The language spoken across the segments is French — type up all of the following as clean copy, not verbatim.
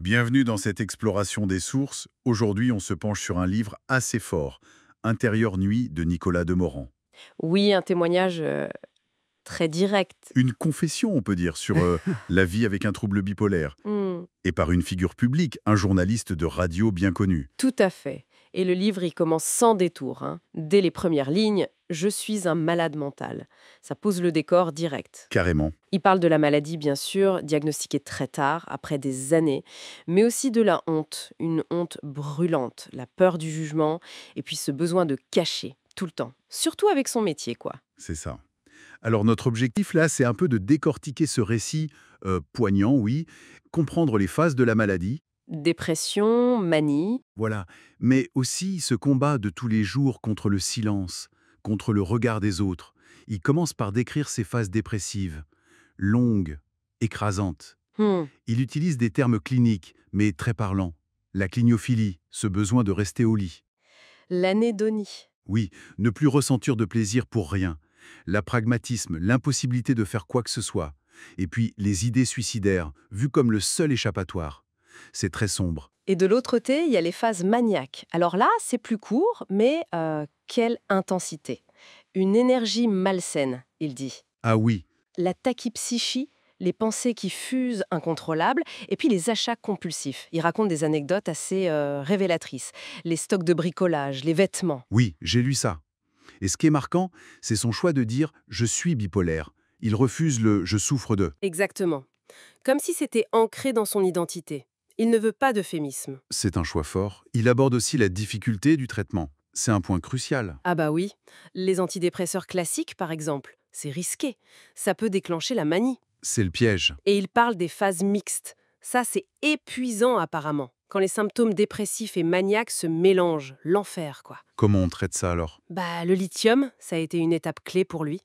Bienvenue dans cette exploration des sources. Aujourd'hui, on se penche sur un livre assez fort, Intérieure nuit de Nicolas Demorand. Oui, un témoignage très direct. Une confession, on peut dire, sur la vie avec un trouble bipolaire. Hmm, Et par une figure publique, un journaliste de radio bien connu. tout à fait. Et le livre, il commence sans détour, hein. Dès les premières lignes, je suis un malade mental. Ça pose le décor direct. Carrément. Il parle de la maladie, bien sûr, diagnostiquée très tard, après des années, mais aussi de la honte, une honte brûlante, la peur du jugement, et puis ce besoin de cacher, tout le temps. Surtout avec son métier, quoi. C'est ça. Alors notre objectif là, c'est un peu de décortiquer ce récit poignant, oui, comprendre les phases de la maladie, Dépression, manie. voilà, mais aussi ce combat de tous les jours contre le silence, contre le regard des autres. Il commence par décrire ces phases dépressives, longues, écrasantes. Hmm, Il utilise des termes cliniques, mais très parlants. La clignophilie, ce besoin de rester au lit. L'anédonie. Oui, ne plus ressentir de plaisir pour rien. La pragmatisme, l'impossibilité de faire quoi que ce soit. Et puis les idées suicidaires, vues comme le seul échappatoire. C'est très sombre. Et de l'autre côté, il y a les phases maniaques. Alors là, c'est plus court, mais quelle intensité. Une énergie malsaine, il dit. Ah oui, La tachypsychie, les pensées qui fusent incontrôlables, et puis les achats compulsifs. Il raconte des anecdotes assez révélatrices. Les stocks de bricolage, les vêtements. oui, j'ai lu ça. Et ce qui est marquant, c'est son choix de dire «je suis bipolaire». Il refuse le «je souffre de». Exactement. Comme si c'était ancré dans son identité. Il ne veut pas d'euphémisme. C'est un choix fort. Il aborde aussi la difficulté du traitement. C'est un point crucial. Ah bah oui, les antidépresseurs classiques, par exemple, c'est risqué. Ça peut déclencher la manie. C'est le piège. Et il parle des phases mixtes. Ça, c'est épuisant apparemment. Quand les symptômes dépressifs et maniaques se mélangent, l'enfer, quoi. Comment on traite ça alors? Bah, le lithium, ça a été une étape clé pour lui.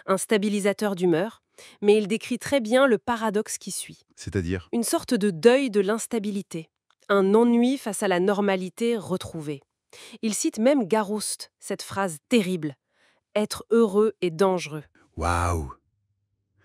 Un stabilisateur d'humeur. Mais il décrit très bien le paradoxe qui suit. C'est-à-dire? Une sorte de deuil de l'instabilité. Un ennui face à la normalité retrouvée. Il cite même Garouste, cette phrase terrible. Être heureux est dangereux. Waouh!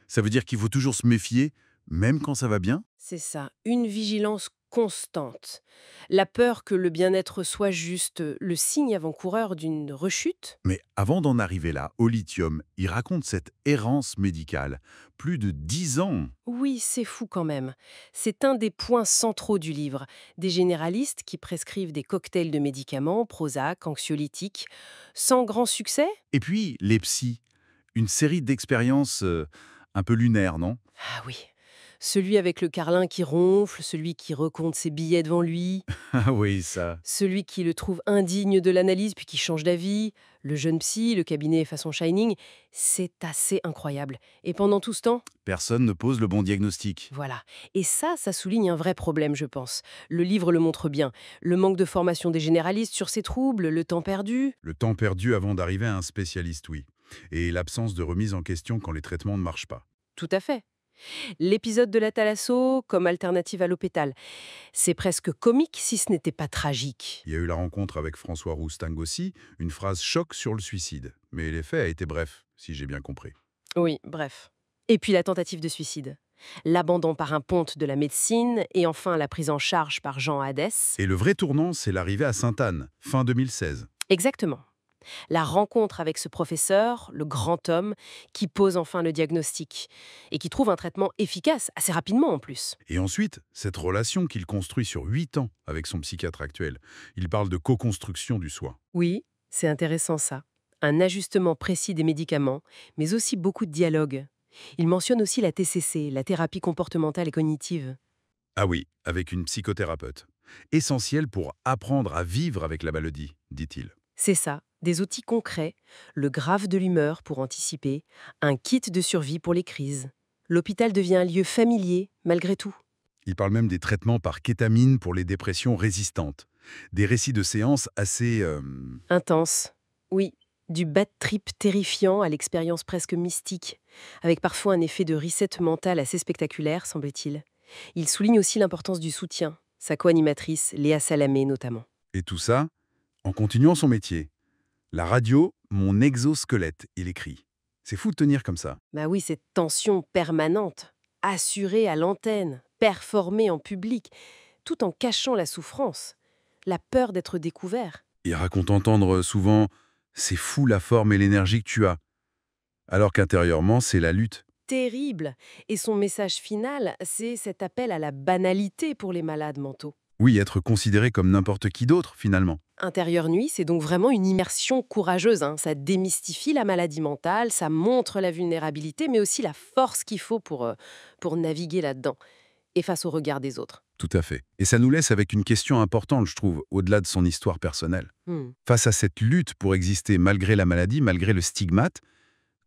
Ça veut dire qu'il faut toujours se méfier, même quand ça va bien? C'est ça, une vigilance constante. La peur que le bien-être soit juste le signe avant-coureur d'une rechute. Mais avant d'en arriver là, au lithium, il raconte cette errance médicale. Plus de 10 ans! Oui, c'est fou quand même. C'est un des points centraux du livre. Des généralistes qui prescrivent des cocktails de médicaments, Prozac, anxiolytiques, sans grand succès. Et puis, les psys. Une série d'expériences un peu lunaires, non? Ah oui. Celui avec le carlin qui ronfle, celui qui recompte ses billets devant lui, Ah oui, ça. celui qui le trouve indigne de l'analyse puis qui change d'avis, le jeune psy, le cabinet façon Shining, c'est assez incroyable. Et pendant tout ce temps, Personne ne pose le bon diagnostic. voilà. Et ça souligne un vrai problème, je pense. Le livre le montre bien. Le manque de formation des généralistes sur ces troubles, le temps perdu. Le temps perdu avant d'arriver à un spécialiste, oui. Et l'absence de remise en question quand les traitements ne marchent pas. Tout à fait. L'épisode de la thalasso comme alternative à l'hôpital. C'est presque comique si ce n'était pas tragique. Il y a eu la rencontre avec François Rousting aussi, une phrase choc sur le suicide. Mais l'effet a été bref, si j'ai bien compris. Oui, bref. Et puis la tentative de suicide. L'abandon par un ponte de la médecine et enfin la prise en charge par Jean Hadès. Et le vrai tournant, c'est l'arrivée à Sainte-Anne, fin 2016. Exactement. La rencontre avec ce professeur, le grand homme, qui pose enfin le diagnostic et qui trouve un traitement efficace, assez rapidement en plus. Et ensuite, cette relation qu'il construit sur 8 ans avec son psychiatre actuel. Il parle de co-construction du soi. Oui, c'est intéressant ça. Un ajustement précis des médicaments, mais aussi beaucoup de dialogue. Il mentionne aussi la TCC, la thérapie comportementale et cognitive. Ah oui, avec une psychothérapeute. Essentiel pour apprendre à vivre avec la maladie, dit-il. C'est ça, des outils concrets, le graphe de l'humeur pour anticiper, un kit de survie pour les crises. L'hôpital devient un lieu familier, malgré tout. Il parle même des traitements par kétamine pour les dépressions résistantes. Des récits de séances assez... Intense. Oui, du bad trip terrifiant à l'expérience presque mystique, avec parfois un effet de reset mental assez spectaculaire, semble-t-il. Il souligne aussi l'importance du soutien, sa co-animatrice, Léa Salamé notamment. Et tout ça, en continuant son métier. La radio, mon exosquelette, il écrit. C'est fou de tenir comme ça. Bah oui, cette tension permanente, assurée à l'antenne, performée en public, tout en cachant la souffrance, la peur d'être découvert. Il raconte entendre souvent « c'est fou la forme et l'énergie que tu as », alors qu'intérieurement, c'est la lutte. Terrible. Et son message final, c'est cet appel à la banalité pour les malades mentaux. Oui, être considéré comme n'importe qui d'autre, finalement. Intérieur Nuit, c'est donc vraiment une immersion courageuse, hein. Ça démystifie la maladie mentale, ça montre la vulnérabilité, mais aussi la force qu'il faut pour naviguer là-dedans, et face au regard des autres. Tout à fait. Et ça nous laisse avec une question importante, je trouve, au-delà de son histoire personnelle. Hmm. Face à cette lutte pour exister malgré la maladie, malgré le stigmate,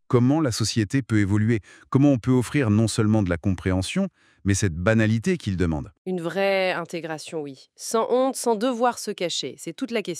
comment la société peut évoluer? Comment on peut offrir non seulement de la compréhension, mais cette banalité qu'il demande? Une vraie intégration, oui. Sans honte, sans devoir se cacher, c'est toute la question.